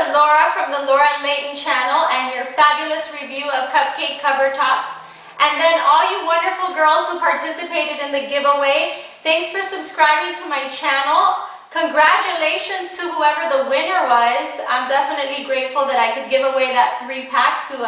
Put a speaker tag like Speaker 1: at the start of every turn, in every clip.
Speaker 1: to Laura from the Laura and Layton channel and your fabulous review of cupcake cover tops. And then all you wonderful girls who participated in the giveaway, thanks for subscribing to my channel. Congratulations to whoever the winner was. I'm definitely grateful that I could give away that 3-pack to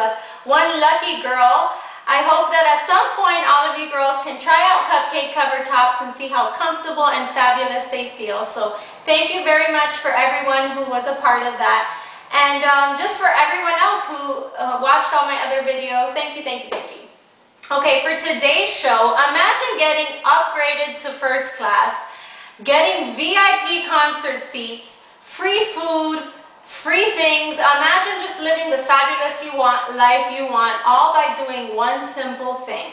Speaker 1: one lucky girl. I hope that at some point all of you girls can try out cupcake cover tops and see how comfortable and fabulous they feel. So thank you very much for everyone who was a part of that. And just for everyone else who watched all my other videos, thank you, thank you, thank you. Okay, for today's show, imagine getting upgraded to first class, getting VIP concert seats, free food, free things. Imagine just living the fabulous life you want, all by doing one simple thing.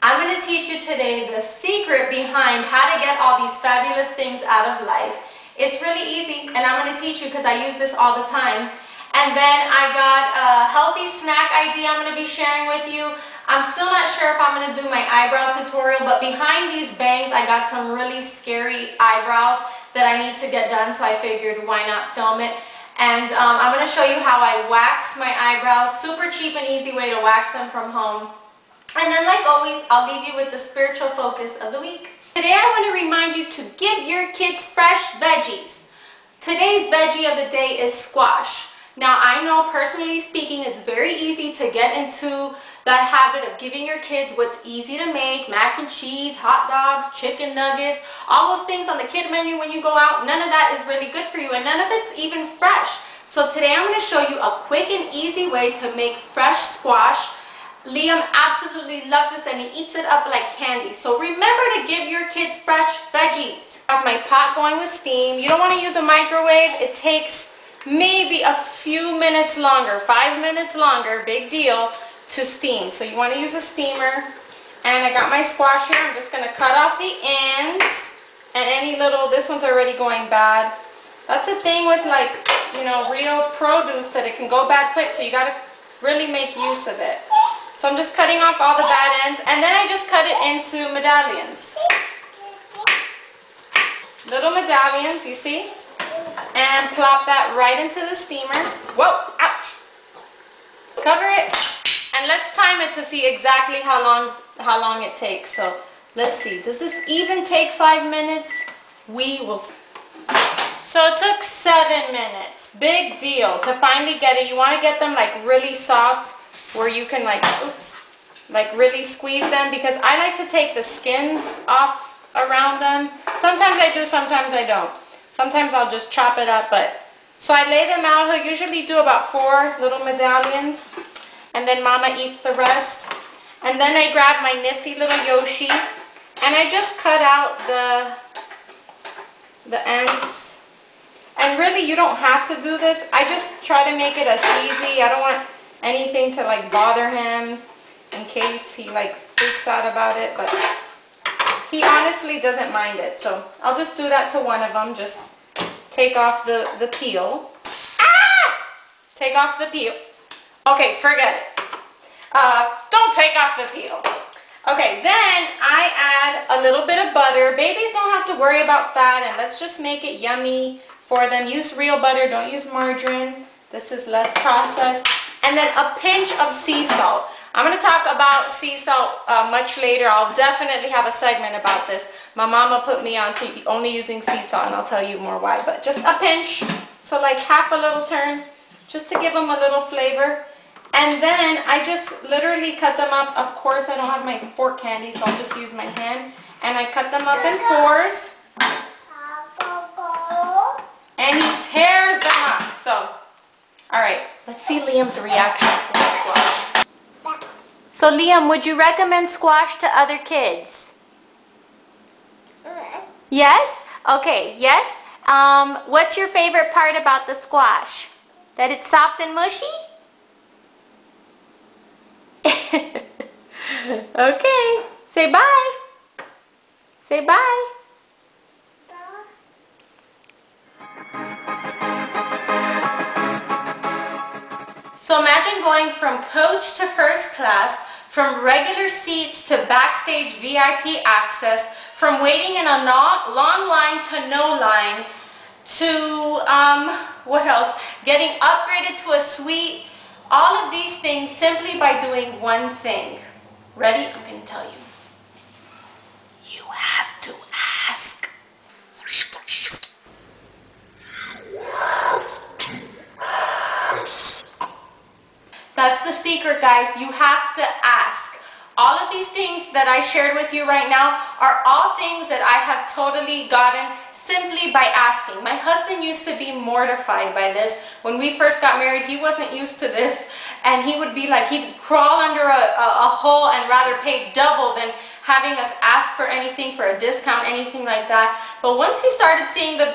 Speaker 1: I'm going to teach you today the secret behind how to get all these fabulous things out of life. It's really easy, and I'm going to teach you because I use this all the time. And then I got a healthy snack idea I'm going to be sharing with you. I'm still not sure if I'm going to do my eyebrow tutorial, but behind these bangs I got some really scary eyebrows that I need to get done, so I figured why not film it. And I'm going to show you how I wax my eyebrows. Super cheap and easy way to wax them from home. And then like always, I'll leave you with the spiritual focus of the week. Today I want to remind you to give your kids fresh veggies. Today's veggie of the day is squash. Now I know, personally speaking, it's very easy to get into that habit of giving your kids what's easy to make, mac and cheese, hot dogs, chicken nuggets, all those things on the kid menu when you go out. None of that is really good for you, and none of it's even fresh. So today I'm going to show you a quick and easy way to make fresh squash. Liam absolutely loves this and he eats it up like candy. So remember to give your kids fresh veggies. I have my pot going with steam. You don't want to use a microwave. It takes maybe a few minutes longer, 5 minutes longer, big deal, to steam. So you want to use a steamer. And I got my squash here. I'm just going to cut off the ends and any little, this one's already going bad. That's the thing with, like, you know, real produce, that it can go bad quick, so you got to really make use of it. So I'm just cutting off all the bad ends, and then I just cut it into medallions. Little medallions, you see? And plop that right into the steamer. Whoa, ouch. Cover it. And let's time it to see exactly how long it takes. So let's see. Does this even take 5 minutes? We will see. So it took 7 minutes. Big deal to finally get it. You want to get them like really soft where you can like, oops, like really squeeze them, because I like to take the skins off around them. Sometimes I do, sometimes I don't. Sometimes I'll just chop it up, but so I lay them out. I'll usually do about 4 little medallions. And then Mama eats the rest. And then I grab my nifty little Yoshi and I just cut out the ends. And really, you don't have to do this. I just try to make it as easy. I don't want anything to like bother him in case he like freaks out about it. But he honestly doesn't mind it. So I'll just do that to one of them. Just take off the peel. Ah! Take off the peel. Okay, forget it. Don't take off the peel. Okay, then I add a little bit of butter. Babies don't have to worry about fat, and let's just make it yummy for them. Use real butter, don't use margarine. This is less processed. And then a pinch of sea salt. I'm going to talk about sea salt much later. I'll definitely have a segment about this. My mama put me on to only using sea salt, and I'll tell you more why. But just a pinch, so like half a little turn, just to give them a little flavor. And then I just literally cut them up. Of course, I don't have my fork handy, so I'll just use my hand. And I cut them up in 4s. And he tears them up. So, alright, let's see Liam's reaction to the squash. So Liam, would you recommend squash to other kids? Yes? Okay, yes? What's your favorite part about the squash? That it's soft and mushy? Okay. Say bye. Say bye. So imagine going from coach to first class, from regular seats to backstage VIP access, from waiting in a long line to no line, to, what else? Getting upgraded to a suite. All of these things simply by doing one thing. Ready? I'm going to tell you. You have to ask. That's the secret, guys. You have to ask. All of these things that I shared with you right now are all things that I have totally gotten simply by asking. My husband used to be mortified by this. When we first got married, he wasn't used to this, and he would be like, he'd crawl under a hole and rather pay double than having us ask for anything, for a discount, anything like that. But once he started seeing the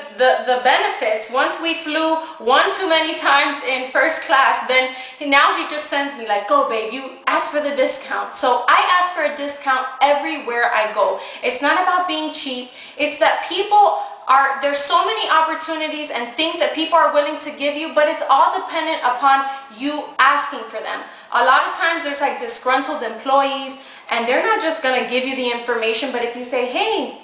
Speaker 1: benefits, once we flew one too many times in first class, then now he just sends me like, go babe, you ask for the discount. So I ask for a discount everywhere I go. It's not about being cheap. It's that there's so many opportunities and things that people are willing to give you, but it's all dependent upon you asking for them. A lot of times there's like disgruntled employees, and they're not just going to give you the information, but if you say, hey,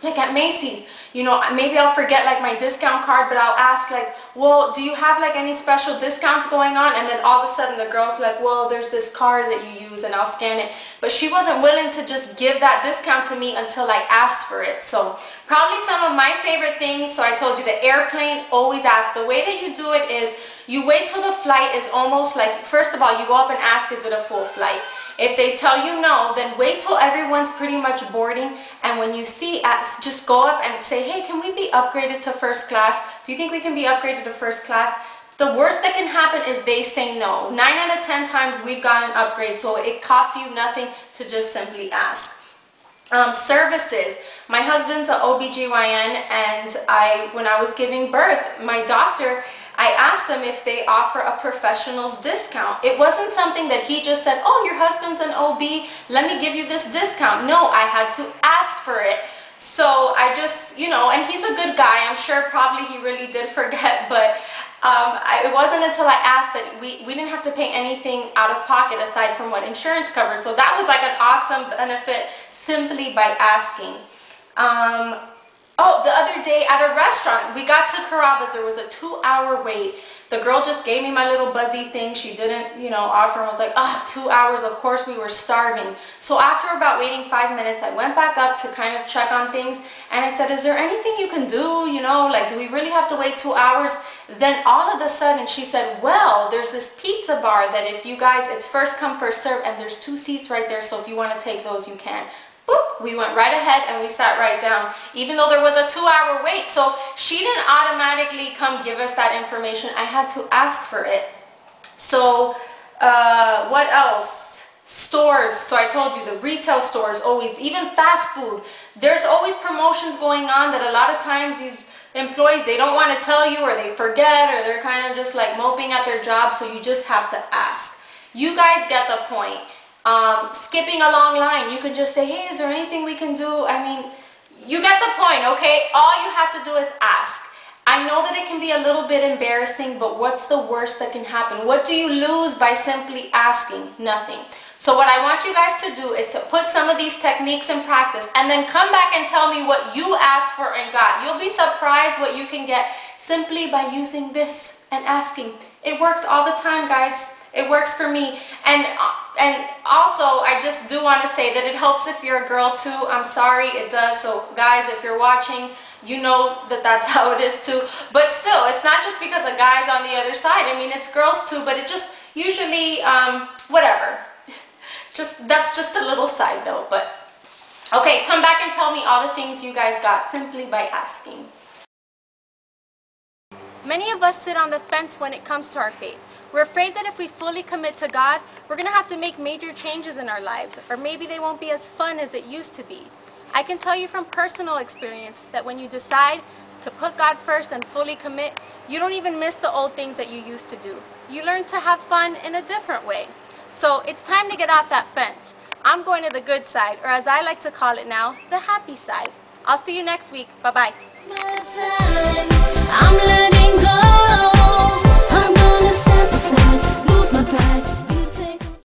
Speaker 1: like at Macy's, you know, maybe I'll forget like my discount card, but I'll ask like, well, do you have like any special discounts going on? And then all of a sudden the girl's like, well, there's this card that you use and I'll scan it. But she wasn't willing to just give that discount to me until I asked for it. So probably some of my favorite things. So I told you the airplane, always ask. The way that you do it is you wait till the flight is almost like, first of all, you go up and ask, is it a full flight? If they tell you no, then wait till everyone's pretty much boarding, and when you see, just go up and say, hey, can we be upgraded to first class? Do you think we can be upgraded to first class? The worst that can happen is they say no. 9 out of 10 times we've got an upgrade, so it costs you nothing to just simply ask. Services. My husband's an OBGYN, and when I was giving birth, my doctor, I asked them if they offer a professional's discount. It wasn't something that he just said, oh, your husband's an OB, let me give you this discount. No, I had to ask for it. So I just, you know, and he's a good guy. I'm sure probably he really did forget, but it wasn't until I asked that we didn't have to pay anything out of pocket aside from what insurance covered. So that was like an awesome benefit simply by asking. Oh, the other day at a restaurant, we got to Carrabba's. There was a 2-hour wait. The girl just gave me my little buzzy thing. She didn't, you know, offer. I was like, oh, 2 hours. Of course, we were starving. So after about waiting 5 minutes, I went back up to kind of check on things. And I said, is there anything you can do? You know, like, do we really have to wait 2 hours? Then all of a sudden, she said, well, there's this pizza bar that if you guys, it's first come, first serve. And there's 2 seats right there. So if you want to take those, you can. Boop, we went right ahead and we sat right down, even though there was a 2-hour wait. So she didn't automatically come give us that information. I had to ask for it. So what else? Stores. So I told you the retail stores always, even fast food, there's always promotions going on that a lot of times these employees, they don't want to tell you, or they forget, or they're kind of just like moping at their job. So you just have to ask. You guys get the point. Skipping a long line, you can just say, hey, is there anything we can do? I mean, you get the point, okay? All you have to do is ask. I know that it can be a little bit embarrassing, but what's the worst that can happen? What do you lose by simply asking? Nothing. So what I want you guys to do is to put some of these techniques in practice, and then come back and tell me what you asked for and got. You'll be surprised what you can get simply by using this and asking. It works all the time, guys. It works for me. And also, I just do want to say that it helps if you're a girl too. I'm sorry, it does. So guys, if you're watching, you know that that's how it is too. But still, it's not just because a guy's on the other side. I mean, it's girls too, but it just usually, whatever. That's just a little side note. But okay, come back and tell me all the things you guys got simply by asking. Many of us sit on the fence when it comes to our faith. We're afraid that if we fully commit to God, we're going to have to make major changes in our lives, or maybe they won't be as fun as it used to be. I can tell you from personal experience that when you decide to put God first and fully commit, you don't even miss the old things that you used to do. You learn to have fun in a different way. So it's time to get off that fence. I'm going to the good side, or as I like to call it now, the happy side. I'll see you next week. Bye-bye. I'm letting go.